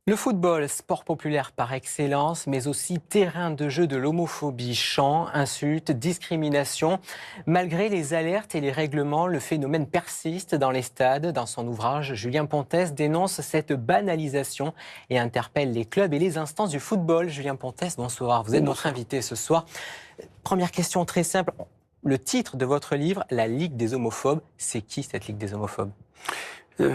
Le football, sport populaire par excellence, mais aussi terrain de jeu de l'homophobie, chants, insultes, discrimination. Malgré les alertes et les règlements, le phénomène persiste dans les stades. Dans son ouvrage, Julien Pontès dénonce cette banalisation et interpelle les clubs et les instances du football. Julien Pontès, bonsoir. Vous êtes notre invité ce soir. Première question très simple. Le titre de votre livre, La Ligue des homophobes, c'est qui cette Ligue des homophobes ?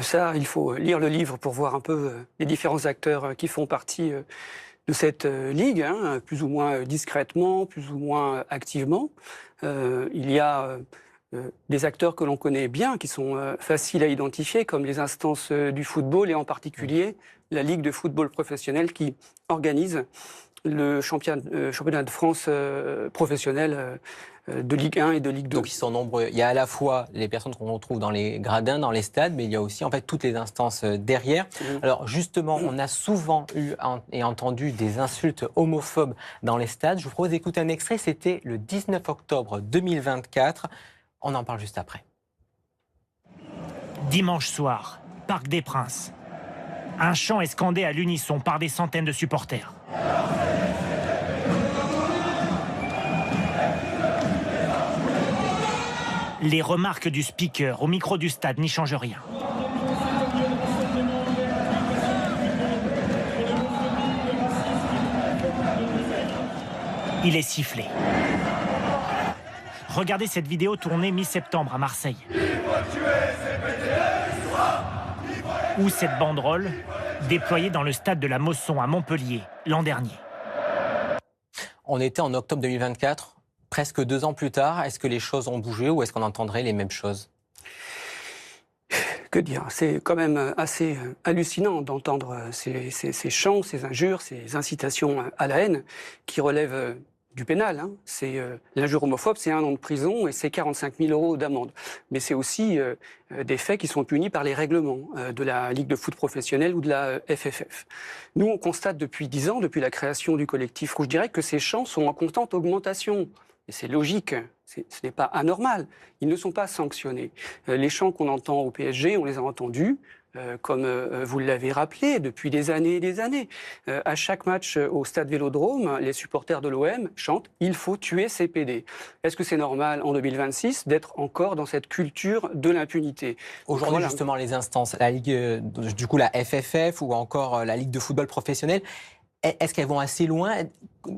Ça, il faut lire le livre pour voir un peu les différents acteurs qui font partie de cette ligue, plus ou moins discrètement, plus ou moins activement. Il y a des acteurs que l'on connaît bien, qui sont faciles à identifier, comme les instances du football et en particulier la Ligue de football professionnel qui organise le championnat de France professionnel de Ligue 1 et de Ligue 2. Donc ils sont nombreux. Il y a à la fois les personnes qu'on retrouve dans les gradins, dans les stades, mais il y a aussi en fait toutes les instances derrière. Alors justement, on a souvent eu et entendu des insultes homophobes dans les stades. Je vous propose d'écouter un extrait, c'était le 19 octobre 2024. On en parle juste après. Dimanche soir, Parc des Princes. Un chant est scandé à l'unisson par des centaines de supporters. Les remarques du speaker au micro du stade n'y changent rien. Il est sifflé. Regardez cette vidéo tournée mi-septembre à Marseille. Ou cette banderole déployée dans le stade de la Mosson à Montpellier l'an dernier. On était en octobre 2024. Presque 2 ans plus tard, est-ce que les choses ont bougé ou est-ce qu'on entendrait les mêmes choses ? Que dire ? C'est quand même assez hallucinant d'entendre ces chants, ces injures, ces incitations à la haine qui relèvent du pénal. C'est l'injure homophobe, c'est 1 an de prison et c'est 45 000 € d'amende. Mais c'est aussi des faits qui sont punis par les règlements de la Ligue de foot professionnelle ou de la FFF. Nous, on constate depuis 10 ans, depuis la création du collectif Rouge Direct, que ces chants sont en constante augmentation. Et c'est logique, ce n'est pas anormal. Ils ne sont pas sanctionnés. Les chants qu'on entend au PSG, on les a entendus, comme vous l'avez rappelé, depuis des années et des années. À chaque match au stade Vélodrome, les supporters de l'OM chantent « Il faut tuer ces PD ». Est-ce que c'est normal en 2026 d'être encore dans cette culture de l'impunité ? Aujourd'hui, voilà. Justement, les instances, la Ligue, du coup la FFF ou encore la Ligue de football professionnel, est-ce qu'elles vont assez loin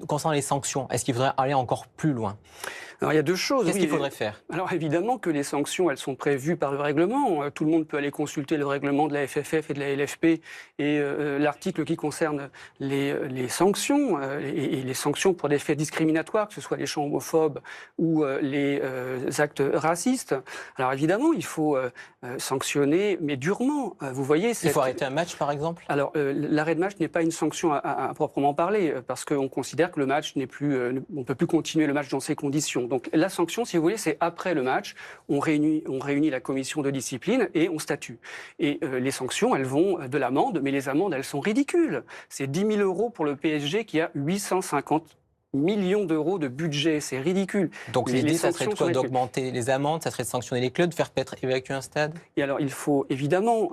concernant les sanctions ? Est-ce qu'il faudrait aller encore plus loin ? Alors il y a 2 choses. Qu'est-ce qu'il faudrait faire ? Alors évidemment que les sanctions, elles sont prévues par le règlement. Tout le monde peut aller consulter le règlement de la FFF et de la LFP et l'article qui concerne les sanctions et les sanctions pour des faits discriminatoires, que ce soit les chants homophobes ou les actes racistes. Alors évidemment, il faut sanctionner, mais durement. Vous voyez, il faut arrêter un match, par exemple ? Alors l'arrêt de match n'est pas une sanction à proprement parler, parce qu'on considère que le match n'est plus, on ne peut plus continuer le match dans ces conditions. Donc la sanction, si vous voulez, c'est après le match, on réunit la commission de discipline et on statue. Et les sanctions, elles vont de l'amende, mais les amendes, elles sont ridicules. C'est 10 000 € pour le PSG qui a 850 millions d'euros de budget, c'est ridicule. Donc l'idée, ça serait de quoi ? D'augmenter les amendes, ça serait de sanctionner les clubs, de faire peut-être évacuer un stade ? Et alors il faut évidemment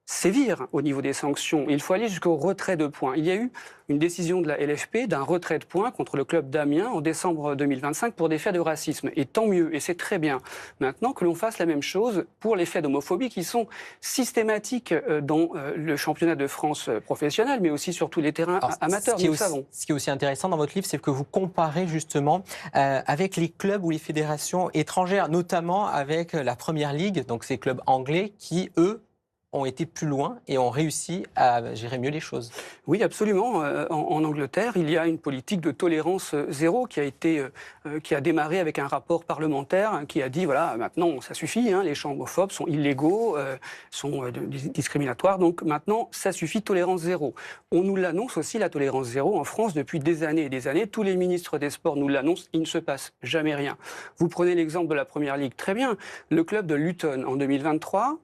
sévir au niveau des sanctions. Il faut aller jusqu'au retrait de points. Il y a eu une décision de la LFP d'un retrait de points contre le club d'Amiens en décembre 2025 pour des faits de racisme. Et tant mieux, et c'est très bien. Maintenant que l'on fasse la même chose pour les faits d'homophobie qui sont systématiques dans le championnat de France professionnel, mais aussi sur tous les terrains amateurs, nous le savons. Ce qui est aussi intéressant dans votre livre, c'est que vous comparez justement avec les clubs ou les fédérations étrangères, notamment avec la Première Ligue, donc ces clubs anglais qui, eux, ont été plus loin et ont réussi à gérer mieux les choses. Oui, absolument. En Angleterre, il y a une politique de tolérance zéro qui a démarré avec un rapport parlementaire qui a dit, voilà, maintenant, ça suffit, les chants homophobes sont illégaux, sont discriminatoires, donc maintenant, ça suffit, tolérance zéro. On nous l'annonce aussi, la tolérance zéro, en France, depuis des années et des années. Tous les ministres des Sports nous l'annoncent, il ne se passe jamais rien. Vous prenez l'exemple de la Première Ligue, très bien. Le club de Luton, en 2023,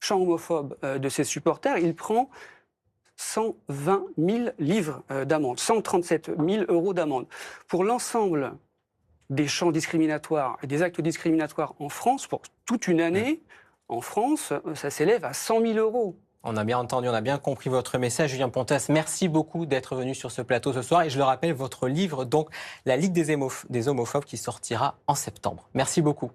chant homophobe de ses supporters, il prend 120 000 livres d'amende, 137 000 € d'amende. Pour l'ensemble des chants discriminatoires et des actes discriminatoires en France, pour toute une année, en France, ça s'élève à 100 000 €. On a bien entendu, on a bien compris votre message. Julien Pontas, merci beaucoup d'être venu sur ce plateau ce soir. Et je le rappelle, votre livre, donc, La Ligue des homophobes, qui sortira en septembre. Merci beaucoup.